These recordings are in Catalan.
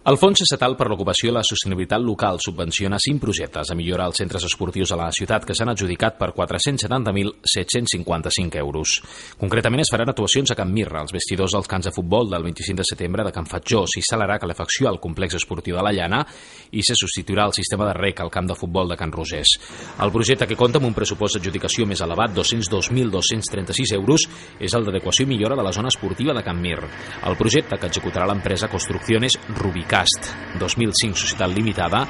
El Fons Estatal per l'Ocupació i la Sostenibilitat Local subvenciona 5 projectes a millorar els centres esportius de la ciutat que s'han adjudicat per 470.755 euros. Concretament es faran actuacions a Can Mirra, als vestidors dels camps de futbol del 25 de setembre de Can Fatjó, s'instal·larà calefacció al complex esportiu de la Llana i se substituirà el sistema de rec al camp de futbol de Can Rosés. El projecte, que compta amb un pressupost d'adjudicació més elevat, 202.236 euros, és el d'adequació i millora de la zona esportiva de Can Mir. El projecte, que executarà l'empresa Construcciones Rubicast 2005 Societat Limitada,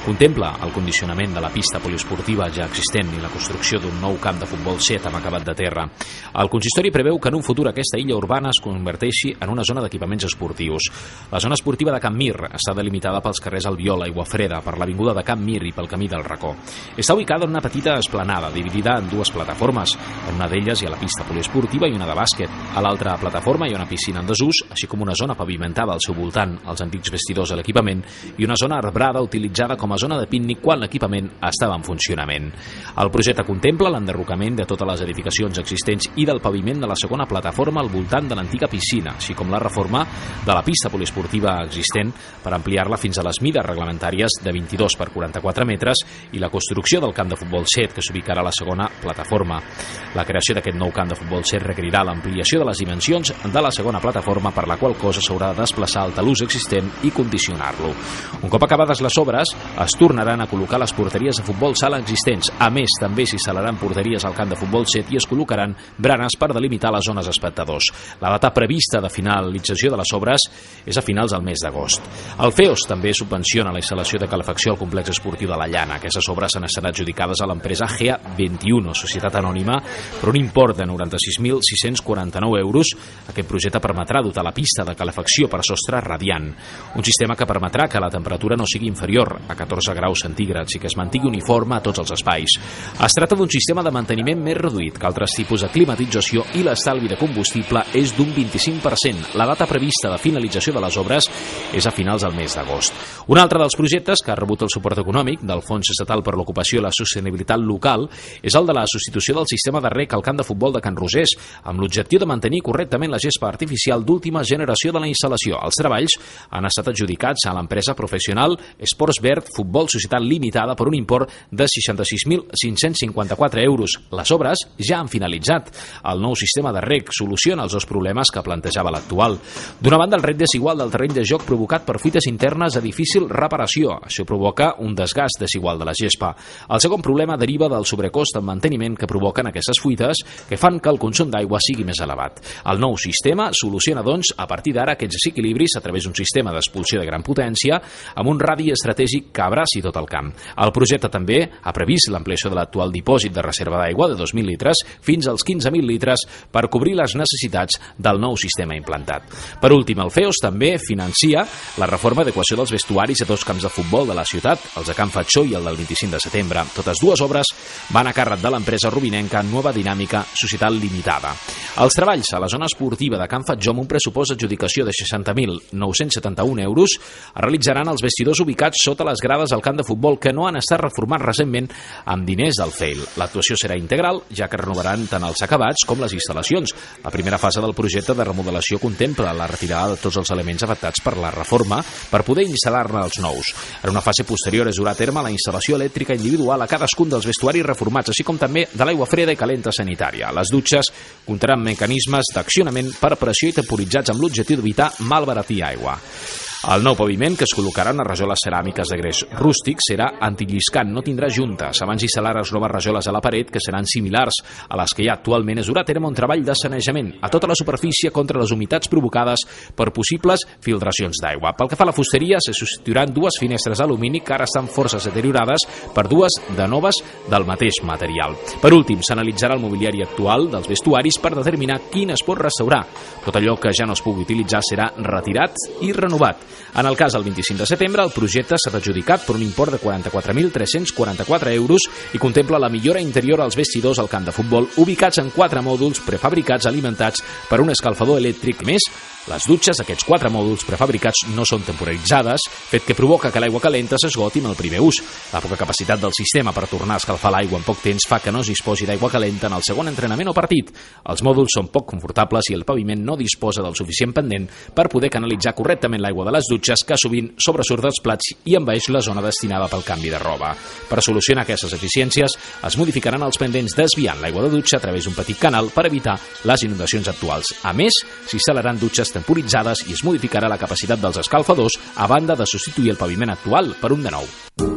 contempla el condicionament de la pista poliesportiva ja existent i la construcció d'un nou camp de futbol 7 amb acabat de terra. El consistori preveu que en un futur aquesta illa urbana es converteixi en una zona d'equipaments esportius. La zona esportiva de Can Mir està delimitada pels carrers Albiol, Aiguafreda, per l'avinguda de Can Mir i pel camí del Racó. Està ubicada en una petita esplanada dividida en dues plataformes. En una d'elles hi ha la pista poliesportiva i una de bàsquet. A l'altra plataforma hi ha una piscina en desús, així com una zona pavimentada al seu voltant, els antics vestidors de l'equipament, i una zona arbrada utilitzada com a zona de pícnic quan l'equipament estava en funcionament. El projecte contempla l'enderrocament de totes les edificacions existents i del paviment de la segona plataforma al voltant de l'antiga piscina, així com la reforma de la pista poliesportiva existent per ampliar-la fins a les mides reglamentàries de 22 per 44 metres i la construcció del camp de futbol 7, que s'ubicarà a la segona plataforma. La creació d'aquest nou camp de futbol 7 requerirà l'ampliació de les dimensions de la segona plataforma, per la qual cosa s'haurà de desplaçar el talús existent i condicionar-lo. Un cop acabades les obres, es tornaran a col·locar les porteries de futbol sala existents. A més, també s'instal·laran porteries al camp de futbol 7 i es col·locaran branes per delimitar les zones espectadors. La data prevista de finalització de les obres és a finals del mes d'agost. El FEOS també subvenciona la instal·lació de calefacció al complex esportiu de la Llana. Aquestes obres han estat adjudicades a l'empresa GEA21, societat anònima, per un import de 96.649 euros. Aquest projecte permetrà dotar la pista de calefacció per sostre radiant, un sistema que permetrà que la temperatura no sigui inferior a 14 graus centígrads i que es mantingui uniforme a tots els espais. Es tracta d'un sistema de manteniment més reduït que altres tipus de climatització i l'estalvi de combustible és d'un 25%. La data prevista de finalització de les obres és a finals del mes d'agost. Un altre dels projectes que ha rebut el suport econòmic del Fons Estatal per l'Ocupació i la Sostenibilitat Local és el de la substitució del sistema de rec al camp de futbol de Can Rosés, amb l'objectiu de mantenir correctament la gespa artificial d'última generació de la instal·lació. Els treballs han estat adjudicats a l'empresa professional Esports Verd Futbol Societat Limitada per un import de 66.554 euros. Les obres ja han finalitzat. El nou sistema de rec soluciona els dos problemes que plantejava l'actual. D'una banda, el rec desigual del terreny de joc provocat per fuites internes de difícil reparació. Això provoca un desgast desigual de la gespa. El segon problema deriva del sobrecost en manteniment que provoquen aquestes fuites, que fan que el consum d'aigua sigui més elevat. El nou sistema soluciona, doncs, a partir d'ara aquests desequilibris a través d'un sistema d'expulsió de gran potència amb un radi estratègic que abraci tot el camp. El projecte també ha previst l'ampliació de l'actual dipòsit de reserva d'aigua de 2.000 litres fins als 15.000 litres per cobrir les necessitats del nou sistema implantat. Per últim, el FEOS també financia la reforma d'adequació dels vestuaris a dos camps de futbol de la ciutat, els de Can Fatjó i el del 25 de setembre. Totes dues obres van a càrrec de l'empresa rubinenca Nova Dinàmica Societat Limitada. Els treballs a la zona esportiva de Can Fatjó, amb un pressupost d'adjudicació de 60.971 euros, es realitzaran els vestidors ubicats sota les grades al camp de futbol, que no han estat reformats recentment amb diners del FEIL. L'actuació serà integral, ja que renovaran tant els acabats com les instal·lacions. La primera fase del projecte de remodelació contempla la retirada de tots els elements afectats per la reforma per poder instal·lar-ne els nous. En una fase posterior es durà a terme la instal·lació elèctrica individual a cadascun dels vestuaris reformats, així com també de l'aigua freda i calenta sanitària. Les dutxes comptaran amb mecanismes d'accionament per pressió i temporitzats amb l'objectiu d'evitar malbaratir aigua. El nou paviment, que es col·locarà en les rajoles ceràmiques de gres rústic, serà antilliscant, no tindrà juntes. Abans d'instal·lar les noves rajoles a la paret, que seran similars a les que hi ha actualment, es durà a terme un treball de sanejament a tota la superfície contra les humitats provocades per possibles filtracions d'aigua. Pel que fa a la fusteria, se substituiran dues finestres d'alumini que ara estan força deteriorades per dues de noves del mateix material. Per últim, s'analitzarà el mobiliari actual dels vestuaris per determinar quin es pot restaurar. Tot allò que ja no es pugui utilitzar serà retirat i renovat. En el cas del 25 de setembre, el projecte s'ha adjudicat per un import de 44.344 euros i contempla la millora interior als vestidors al camp de futbol, ubicats en 4 mòduls prefabricats alimentats per un escalfador elèctric. Més, les dutxes d'aquests 4 mòduls prefabricats no són temporalitzades, fet que provoca que l'aigua calenta s'esgoti en el primer ús. La poca capacitat del sistema per tornar a escalfar l'aigua en poc temps fa que no es disposi d'aigua calenta en el segon entrenament o partit. Els mòduls són poc confortables i el paviment no disposa del suficient pendent per poder canalitzar correctament l'aigua de les dutxes que sovint sobresurt dels plats i envaeix la zona destinada pel canvi de roba. Per solucionar aquestes eficiències, es modificaran els pendents desviant l'aigua de dutxa a través d'un petit canal per evitar les inundacions actuals. A més, s'instal·laran dutxes temporitzades i es modificarà la capacitat dels escalfadors a banda de substituir el paviment actual per un de nou.